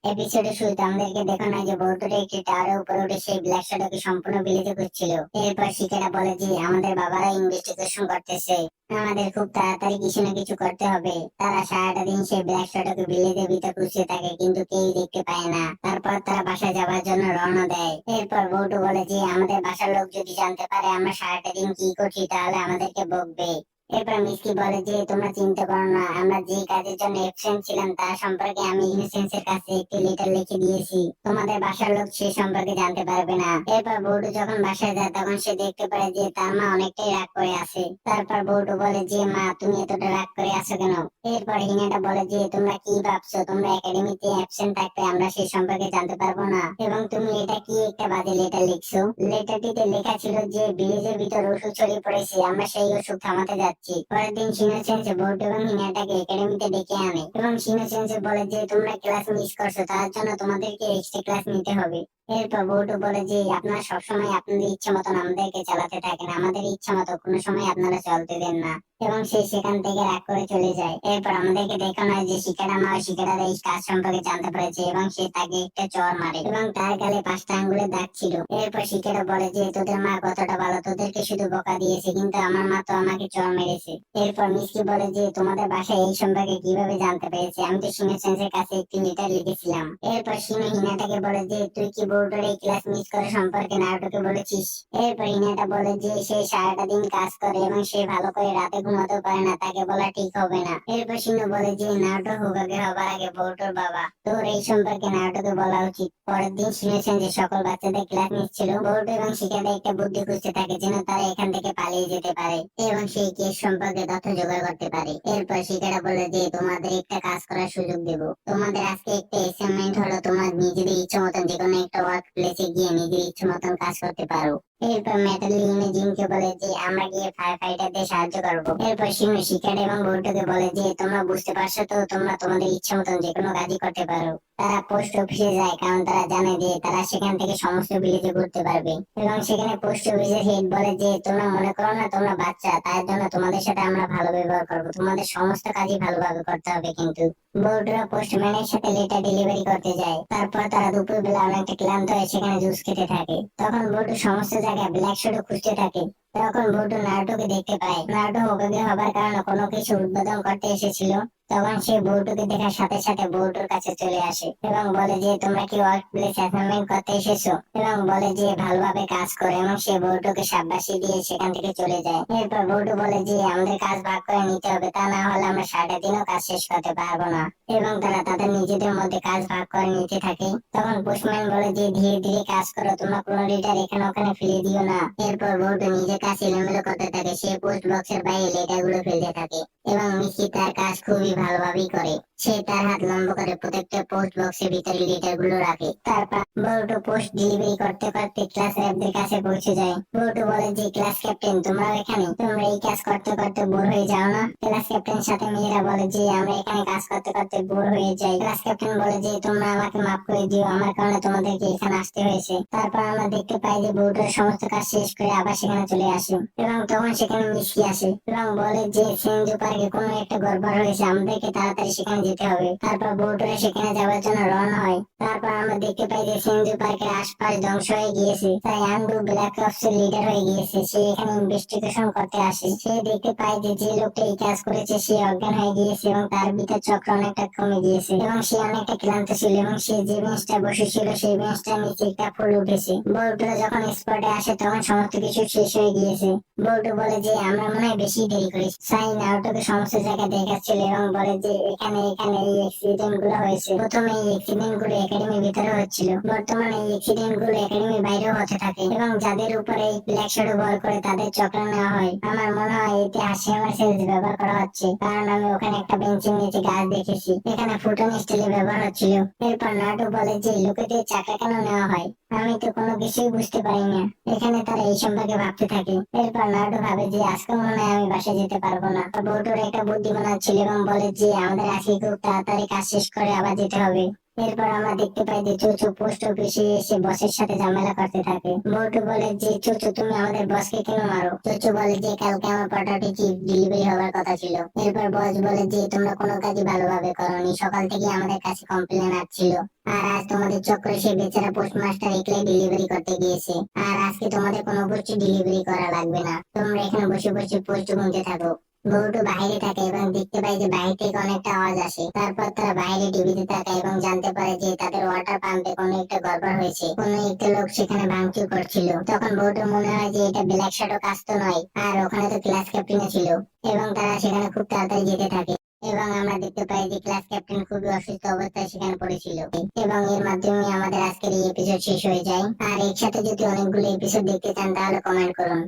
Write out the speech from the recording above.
এপিসোডে শুরুতে আমাদেরকে দেখানো হয় যে বল্টুরে একটি টাওয়ারের উপরে উঠে সেই ব্ল্যাক শ্যাডোকে সম্পূর্ণ বিলিতে খুঁজছিল। এরপর শিকারা বলে যে আমাদের বাবারা ইনভেস্টিগেশন করতেছে, আমাদের খুব তাড়াতাড়ি কিছু না কিছু করতে হবে। তারা সারাটা দিন সেই ব্ল্যাক শ্যাডোকে বিলিতে ভিতরে খুঁজতে থাকে, কিন্তু কেউই দেখতে পায় না। তারপর তারা বাসায় যাওয়ার জন্য রওনা দেয়। এরপর বল্টু বলে যে আমাদের বাসার লোক যদি জানতে পারে আমরা সারাটা দিন কি করছি তাহলে আমাদেরকে বকবে। এরপর মিসকি বলে যে তোমরা চিন্তা করো না, আমরা যে কাজের জন্য অ্যাবসেন্ট ছিলাম তার সম্পর্কে আমি ইনোসেন্সের কাছে একটি লেটার লিখে দিয়েছি। তোমাদের বাসার লোক সে সম্পর্কে জানতে পারবে না। এরপর বল্টু যখন বাসায় যায় তখন সে দেখতে পারে যে তার মা অনেকটাই রাগ করে আছে। তারপর বল্টু বলে যে মা তুমি এতটা রাগ করে আছো কেন? এরপর হিনাটা বলে যে তোমরা কি ভাবছো তোমরা একাডেমিতে অ্যাবসেন্ট থাকলে আমরা সেই সম্পর্কে জানতে পারবো না? এবং তুমি এটা কি একটা বাজে লেটার লিখছো? লেটারটিতে লেখা ছিল যে ভিলেজের ভিতর ওষুধ ছড়িয়ে পড়েছে, আমরা সেই ওষুধ থামাতে যাচ্ছি। পরের দিন শিনো সেন্সে বল্টু এবং হিনাটাকে একাডেমিতে ডেকে আনে এবং শিনো সেন্সে বলে যে তোমরা ক্লাস মিস করছো, তার জন্য তোমাদেরকে এক্সট্রা ক্লাস নিতে হবে। এরপর বল্টু বলে যে আপনারা সবসময় আপনাদের ইচ্ছা মতন আমাদেরকে চালাতে থাকেন, আমাদের ইচ্ছা মতো কোনো সময় আপনারা চলতে দেন না। এবং সে সেখান থেকে রাগ করে চলে যায়। এরপর আমাদেরকে দেখানো হয় যে শিকারা মা শিকারার এই কাজ সম্পর্কে জানতে পেরেছে এবং সে তাকে একটা চড় মারে এবং তার গালে 5টা আঙ্গুলের দাগ ছিল। এরপর শিকারা বলে যে তোদের মা কতটা ভালো, তোদেরকে শুধু বকা দিয়েছে কিন্তু আমার মা তো আমাকে চড় মেরেছে। এরপর মিসকি বলে যে তোমাদের বাসায় এই সম্পর্কে কিভাবে জানতে পেরেছে? আমি তো শিনো সেন্সের কাছে একটি লেটার লিখেছিলাম। এরপর শিনো হিনাটাকে বলে যে তুই কি বোর্ডের এই ক্লাস মিস করা সম্পর্কে নারুটোকে বলেছিস? এরপর হিনাটা বলে যে সে সারাটা দিন কাজ করে এবং সে ভালো করে রাতে ঘুমাতেও পারে না, তাকে বলা ঠিক হবে না। এরপর শিনো বলে যে নারুটো হোকাগে হবার আগে বোর্ডোর বাবা, তোর এই সম্পর্কে নারুটোকে বলা উচিত। পরের দিন শিনো সেন্সে সকল বাচ্চাদের ক্লাস নিচ্ছিল। বোর্ডো এবং শিকারে একটা বুদ্ধি খুঁজতে থাকে যেন তারা এখান থেকে পালিয়ে যেতে পারে এবং সেই কেস সম্পর্কে তথ্য জোগাড় করতে পারে। এরপর শিকারা বলে যে তোমাদের একটা কাজ করার সুযোগ দেব। তোমাদের আজকে একটা অ্যাসাইনমেন্ট হলো তোমরা নিজেদের ইচ্ছে মতন যে কোনো একটা ওয়ার্ক প্লেসে গিয়ে নিজের ইচ্ছে মতন কাজ করতে পারো। এরপর মেটালিনে জিনকে বলে যে আমরা গিয়ে ফায়ার ফাইটারদের সাহায্য করবো। এরপর শিনু শিকার এবং বোর্ডকে বলে যে তোমরা বুঝতে পারছো তো, তোমরা তোমাদের ইচ্ছে মতন যে কোনো কাজই করতে পারো। তারা পোস্ট অফিসে যায় কারণ তারা জানে যে তারা সেখান থেকে সমস্ত ভিলেজে ঘুরতে পারবে। এবং সেখানে পোস্ট অফিসের হেড বলে যে তোমরা মনে করো না তোমরা বাচ্চা, তার জন্য তোমাদের সাথে আমরা ভালো ব্যবহার করবো, তোমাদের সমস্ত কাজই ভালোভাবে করতে হবে। কিন্তু বোর্ডরা পোস্টম্যানের সাথে লেটার ডেলিভারি করতে যায়। তারপর তারা দুপুরবেলা অনেকটা ক্লান্ত হয়ে সেখানে জুস খেতে থাকে। তখন বোর্ড সমস্ত জায়গায় ব্ল্যাক শ্যাডো খুঁজতে থাকে। তখন বোর্ড নারুটোকে দেখতে পায়। নারুটো হোকাগে হবার কারণে কোনো কিছু উদ্বোধন করতে এসেছিল। তখন সে বল্টুকে দেখার সাথে সাথে বল্টুর কাছে চলে আসে এবং বলে যে তোমরা কি ওয়ার্ক প্লেস অ্যাসাইনমেন্ট করতে এসেছো, এবং বলে যে ভালোভাবে কাজ করে এবং সে বল্টুকে শাবাশি দিয়ে সেখান থেকে চলে যায়। এরপর বল্টু বলে যে আমাদের কাজ ভাগ করে নিতে হবে, তা না হলে আমরা সারাটা দিনও কাজ শেষ করতে পারবো না। এবং তারা তাদের নিজেদের মধ্যে কাজ ভাগ করে নিতে থাকে। তখন পোস্টম্যান বলে যে ধীরে ধীরে কাজ করো, তোমরা কোনো লেটার এখানে ওখানে ফেলে দিও না। এরপর বল্টু নিজের কাজ এলোমেলো করতে থাকে, সে পোস্ট বক্সের বাইরে লেটার গুলো ফেলতে থাকে এবং মিকি তার কাজ খুবই ভালোভাবেই করে। সে তার হাত লম্বা করে প্রত্যেকটা পোস্ট বক্সের ভিতরে লেটার গুলো রাখে। তারপর বল্টু পোস্ট ডেলিভারি করতে করতে ক্লাস র্যাপদের কাছে পৌঁছে যায়। বল্টু বলে যে ক্লাস ক্যাপ্টেন তোমরাও এখানে, তোমরা এই কাজ করতে করতে বোর হয়ে যাও না? ক্লাস ক্যাপ্টেনের সাথে মেয়েরা বলে যে আমরা এখানে কাজ করতে করতে বোর হয়ে যাই। ক্লাস ক্যাপ্টেন বলে যে তোমরা আমাকে মাফ করে দিও, আমার কারণে তোমাদেরকে এখানে আসতে হয়েছে। তারপর আমরা দেখতে পাই যে বল্টুর সমস্ত কাজ শেষ করে আবার সেখানে চলে আসে এবং তখন সেখানে মিসকি আসে এবং বলে যে সেনজু পার্কে কোনো একটা গড়বড় হয়েছে, আমাদেরকে তাড়াতাড়ি সেখানে যেতে হবে। তারপর বোর্ডরা সেখানে যাওয়ার জন্য রওনা হয়। তারপর আমরা দেখতে পাই যে সেনজু পার্কের আশপাশ ধ্বংস হয়ে গিয়েছে, তাই আন্ডু ব্ল্যাক অপস এর লিডার হয়ে গিয়েছে। সে এখানে ইনভেস্টিগেশন করতে আসে। সে দেখতে পায় যে যে লোকটা এই কাজ করেছে সে অজ্ঞান হয়ে গিয়েছে এবং তার ভিতর চক্র অনেকটা কমে গিয়েছে এবং সে অনেকটা ক্লান্ত ছিল এবং সে যে বেঞ্চটা বসেছিল সেই বেঞ্চটার নিচে একটা ফুল উঠেছে। বোর্ডরা যখন স্পটে আসে তখন সমস্ত কিছু শেষ হয়ে গিয়েছে। বল্টু বলে যে আমরা মনে হয় বেশি দেরি করেছি। সাই নারুটোকে সমস্ত জায়গা দেখাচ্ছিল এবং বলে যে এখানে এখানে এই অ্যাক্সিডেন্ট গুলো হয়েছে। প্রথমে এই অ্যাক্সিডেন্ট গুলো একাডেমির ভিতরে হচ্ছিল, বর্তমানে এই অ্যাক্সিডেন্ট গুলো একাডেমির বাইরেও হতে থাকে এবং যাদের উপরে এই ব্ল্যাক শ্যাডো বল করে তাদের চক্র নেওয়া হয়। আমার মনে হয় এতে হাসিয়ামার সেন্স ব্যবহার করা হচ্ছে, কারণ আমি ওখানে একটা বেঞ্চের নিচে গাছ দেখেছি, এখানে ফুটন স্টিলে ব্যবহার হচ্ছিল। এরপর নারুটো বলে যে লোকেদের চাকরা কেন নেওয়া হয়, আমি তো কোনো কিছুই বুঝতে পারি না। এখানে তারা এই সম্পর্কে ভাবতে থাকে। এরপর নারুটো ভাবে যে আজকে মনে হয় আমি বাসায় যেতে পারবো না। বল্টুর একটা বুদ্ধি বানাচ্ছিল এবং বলে যে আমাদের আজকে খুব তাড়াতাড়ি কাজ শেষ করে আবার যেতে হবে। এরপর আমরা দেখতে পাই যে চুচু পোস্ট অফিসে এসে বসের সাথে ঝামেলা করতে থাকে। বল্টু বলে যে চুচু তুমি আমাদের বসকে কেন মারো? চুচু বলে যে কালকে আমার পটাটো চিপ ডেলিভারি হওয়ার কথা ছিল। এরপর বস বলে যে তোমরা কোনো কাজই ভালোভাবে করোনি, সকাল থেকে আমাদের কাছে কমপ্লেন আসছিল, আর আজ তোমাদের চক্রে সেই বেচারা পোস্টমাস্টার একলাই ডেলিভারি করতে গিয়েছে, আর আজকে তোমাদের কোনো পোস্ট ডেলিভারি করা লাগবে না, তোমরা এখানে বসে বসে পোস্ট গুনতে থাকো। বউটু বাইরে থাকে এবং দেখতে পায় যে বাইরে থেকে অনেকটা আওয়াজ আসে। তারপর তারা বাইরে টিভিতে তাকায় এবং জানতে পারে যে তাদের ওয়াটার পাম্পে কোনো একটা গড়বড় হয়েছে, কোনো একটা লোক সেখানে ভাঙচুর করছিল। তখন বউটুর মনে হয় যে এটা ব্ল্যাক শ্যাডো কাজ তো নয়, আর ওখানে তো ক্লাস ক্যাপ্টেনও ছিল, এবং তারা সেখানে খুব তাড়াতাড়ি যেতে থাকে। এবং আমরা দেখতে পাই যে ক্লাস ক্যাপ্টেন খুবই অসুস্থ অবস্থায় সেখানে পড়েছিল। এবং এর মাধ্যমে আমাদের আজকের এই এপিসোড শেষ হয়ে যায়। আর একসাথে যদি অনেকগুলো এপিসোড দেখতে চান তাহলে কমেন্ট করুন।